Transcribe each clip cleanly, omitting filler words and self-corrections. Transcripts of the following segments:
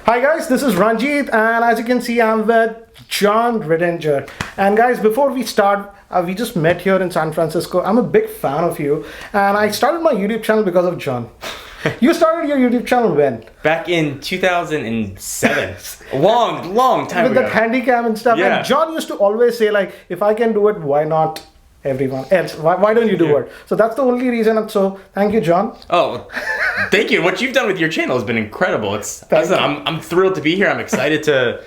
Hi guys, this is Ranjit, and as you can see, I'm with Jon Rettinger. And guys, before we start, we just met here in San Francisco. I'm a big fan of you, and I started my YouTube channel because of Jon. You started your YouTube channel when? Back in 2007. long time with ago. that handy cam and stuff. Yeah. And Jon used to always say, like, if I can do it, why not everyone else? Why don't you do it? So that's the only reason. So thank you, Jon. Oh, thank you. What you've done with your channel has been incredible. I'm thrilled to be here. I'm excited to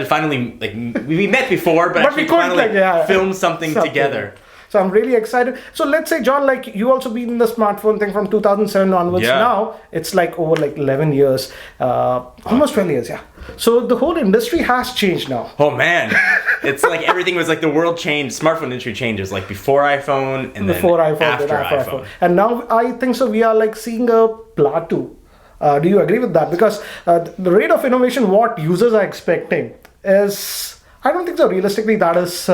finally, like, we met before, but actually we couldn't, finally film something together. So I'm really excited. So let's say, Jon, like, you also been in the smartphone thing from 2007 onwards. Yeah. Now it's like over like 11 years, almost 12 years, yeah. So the whole industry has changed now. Oh man, it's like everything was like the world changed. Smartphone industry changes like before iPhone and Before then iPhone, after then after iPhone. And now I think so we are like seeing a plateau. Do you agree with that? Because the rate of innovation, what users are expecting is, I don't think so realistically that is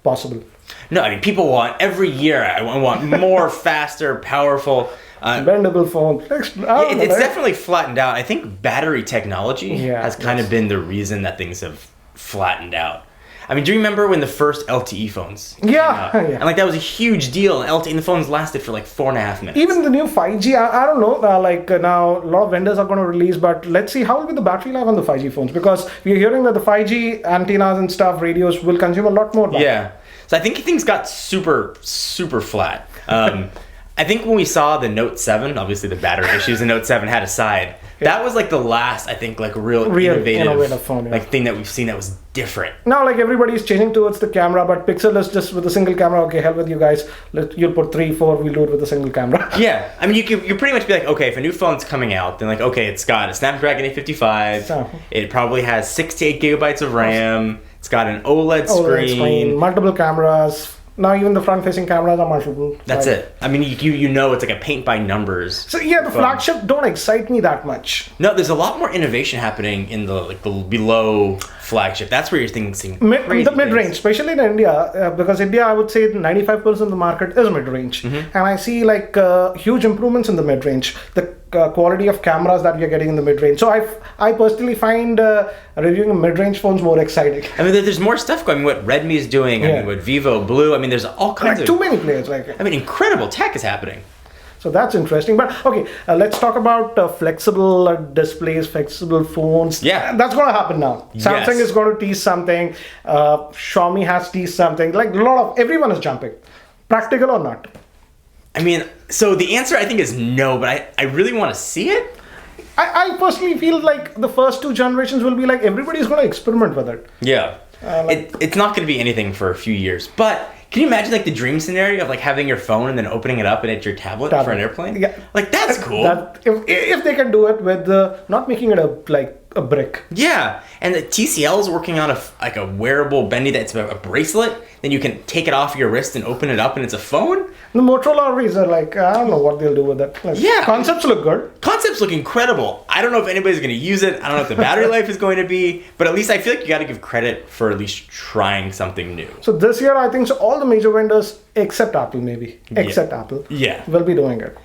possible. No, I mean people want every year. I want more, faster, powerful. Bendable phone. It's definitely flattened out. I think battery technology has kind of been the reason that things have flattened out. I mean, do you remember when the first LTE phones came out? And like that was a huge deal. And the phones lasted for like 4.5 minutes. Even the new 5G, I don't know. Now a lot of vendors are going to release, but let's see how will be the battery life on the 5G phones, because we're hearing that the 5G antennas and stuff, radios will consume a lot more battery. Yeah. So I think things got super flat. I think when we saw the Note 7, obviously the battery issues the Note 7 had aside, that was like the last, I think, like real innovative phone, like thing that we've seen that was different. Now, like, everybody's changing towards the camera, but Pixel is just with a single camera. Okay, hell with you guys. You'll put 3, 4, we'll do it with a single camera. Yeah, I mean, you pretty much be like, okay, if a new phone's coming out, then like, okay, it's got a Snapdragon 855. It probably has 6 to 8 gigabytes of RAM. It's got an OLED screen, multiple cameras. Now even the front-facing cameras are multiple. That's it. I mean, you know it's like a paint by numbers. So yeah, the flagship don't excite me that much. No, there's a lot more innovation happening in the below flagship. That's where you're thinking the mid-range, especially in India, because India, I would say 95% of the market is mid-range, and I see like huge improvements in the mid-range. The quality of cameras that you're getting in the mid-range. So I personally find reviewing mid-range phones more exciting. I mean, there's more stuff going. What Redmi is doing. I mean, what Vivo, Blue. I mean, there's all kinds of too many players. I mean, incredible tech is happening. So that's interesting. But okay, let's talk about flexible displays, flexible phones. Yeah, that's going to happen now. Samsung is going to tease something. Xiaomi has teased something. Like everyone is jumping. Practical or not? I mean, so the answer I think is no, but I really want to see it. I personally feel like the first 2 generations will be like everybody's going to experiment with it. Yeah. It's not going to be anything for a few years, but can you imagine like the dream scenario of like having your phone and then opening it up and it's your tablet for an airplane? Yeah. Like that's cool. If they can do it with not making it a brick. Yeah, and the TCL is working on a wearable bendy that's a bracelet. Then you can take it off your wrist and open it up and it's a phone. The Motorola Razr, like, I don't know what they'll do with it. Like, yeah. Concepts look good. Concepts look incredible. I don't know if anybody's going to use it. I don't know what the battery life is going to be. But at least I feel like you got to give credit for at least trying something new. So this year, I think so all the major vendors, except Apple maybe, Apple, will be doing it.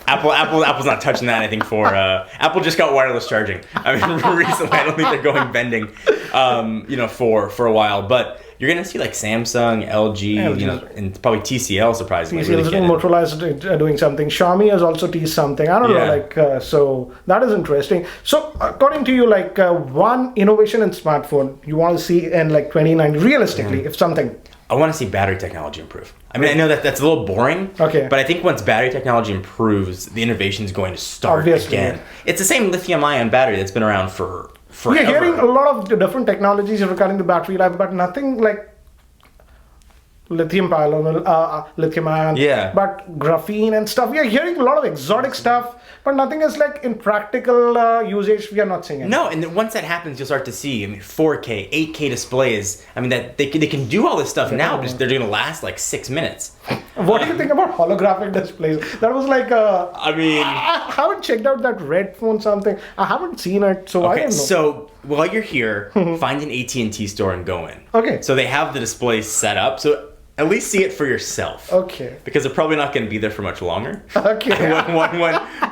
Apple's not touching that. I think for Apple just got wireless charging. I mean, recently I don't think they're going bending, for a while. But you're gonna see like Samsung, LG, and probably TCL. Surprisingly, Motorola is doing something. Xiaomi has also teased something. I don't know, so that is interesting. So according to you, like one innovation in smartphone you want to see in like 2019, realistically, if something. I want to see battery technology improve. I mean, I know that's a little boring, but I think once battery technology improves, the innovation is going to start again. It's the same lithium-ion battery that's been around for forever. We're hearing a lot of different technologies regarding the battery life, but nothing like lithium-ion, but graphene and stuff. We are hearing a lot of exotic stuff, but nothing is like in practical usage. We are not seeing it. No, and then once that happens, you'll start to see 4K, 8K displays. I mean, that they can do all this stuff now, but they're going to last like 6 minutes. What do you think about holographic displays? That was like I haven't checked out that red phone something. I haven't seen it, so I don't know. So while you're here, find an AT&T store and go in. Okay. So they have the display set up. So at least see it for yourself. Okay. Because they're probably not going to be there for much longer. Okay.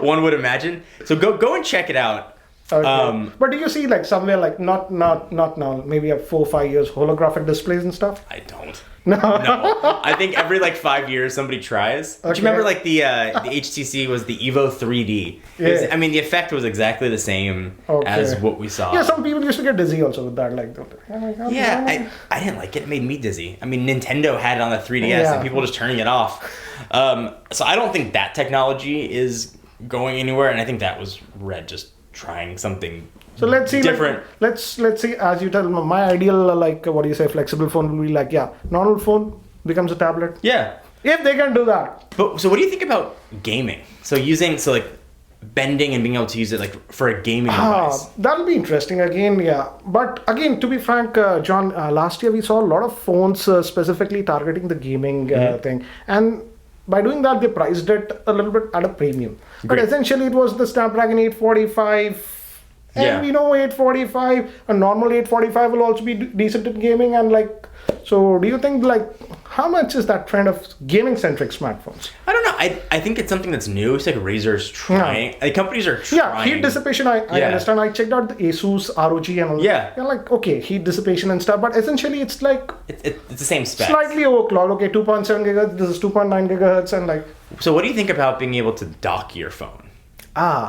one would imagine. So go and check it out. Okay. But do you see like somewhere like not now, maybe 4 or 5 years holographic displays and stuff? I don't. No. No. I think every like 5 years somebody tries. Okay. Do you remember like the HTC was the Evo 3D? Yeah. I mean, the effect was exactly the same as what we saw. Yeah, some people used to get dizzy also with that. Like, I didn't like it. It made me dizzy. I mean, Nintendo had it on the 3DS and people were just turning it off. So I don't think that technology is going anywhere, and I think that was Red just trying something. So let's see. Different. Let's see. As you tell, my ideal flexible phone will be like normal phone becomes a tablet. Yeah. If they can do that. But so what do you think about gaming? So bending and being able to use it like for a gaming device. That'll be interesting again. Yeah. But again, to be frank, John, last year we saw a lot of phones specifically targeting the gaming thing, and by doing that, they priced it a little bit at a premium. But essentially, it was the Snapdragon 845. And we know 845, a normal 845 will also be decent in gaming. And so do you think how much is that trend of gaming-centric smartphones? I don't know. I think it's something that's new. It's like Razer's trying. Like companies are trying. Yeah, heat dissipation, I understand. I checked out the Asus ROG and all. Yeah. Okay, heat dissipation and stuff. But essentially, it's like... It's the same specs. Slightly overclocked. Okay, 2.7 gigahertz, this is 2.9 gigahertz and So what do you think about being able to dock your phone?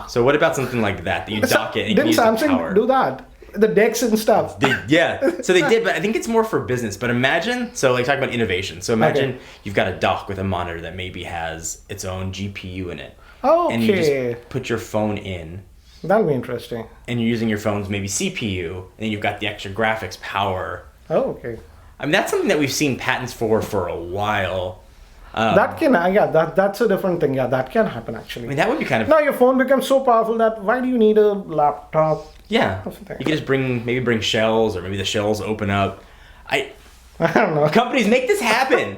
So what about something like that you dock it and you can use the power? Didn't Samsung do that? The decks and stuff. So they did, but I think it's more for business. But imagine, talking about innovation. So imagine you've got a dock with a monitor that maybe has its own GPU in it. Okay. And you just put your phone in. That'll be interesting. And you're using your phone's maybe CPU, and then you've got the extra graphics power. Oh, okay. I mean, that's something that we've seen patents for a while. That can, that's a different thing. Yeah, that can happen actually. I mean, that would be kind of... Now your phone becomes so powerful that why do you need a laptop? Yeah, you could just bring shells, or maybe the shells open up. I don't know. Companies, make this happen.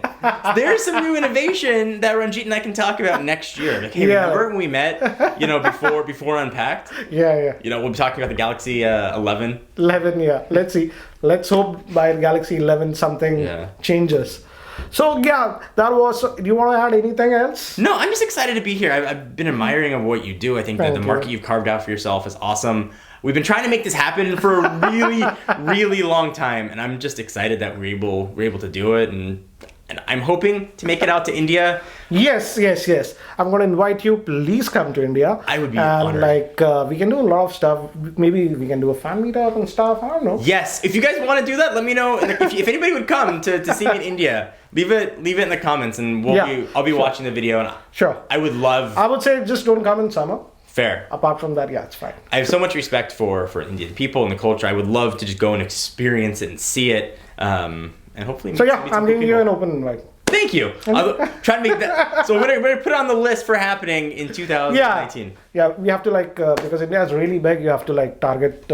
There's some new innovation that Ranjit and I can talk about next year. Like, hey, remember when we met? Before Unpacked. Yeah. We'll be talking about the Galaxy 11. 11, yeah. Let's see. Let's hope by Galaxy 11 something changes. So that was. Do you want to add anything else? No, I'm just excited to be here. I've been admiring of what you do. I think that the market you've carved out for yourself is awesome. We've been trying to make this happen for a really, really long time, and I'm just excited that we're able to do it, and I'm hoping to make it out to India. Yes. I'm going to invite you. Please come to India. I would be honored. We can do a lot of stuff. Maybe we can do a fan meetup and stuff. I don't know. Yes. If you guys want to do that, let me know. If anybody would come to see me in India, leave it in the comments, and I'll be watching the video. And I would love. I would say just don't come in summer. Fair. Apart from that, it's fine. I have so much respect for Indian people and the culture. I would love to just go and experience it and see it, and hopefully. So I'm giving you an open invite. Thank you. I'll try to make that. So we're gonna put it on the list for happening in 2019. Yeah, we have to because India is really big. You have to target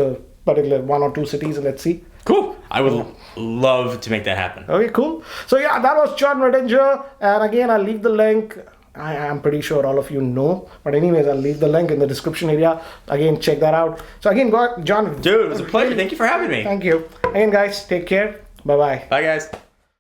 particular 1 or 2 cities, and let's see. Cool. I would love to make that happen. Okay, cool. So that was Jon Rettinger, and again I'll leave the link. I am pretty sure all of you know, but anyways, I'll leave the link in the description area. Again, check that out. So again, John. Dude, it was a pleasure. Thank you for having me. Thank you. Again, guys, take care. Bye-bye. Bye, guys.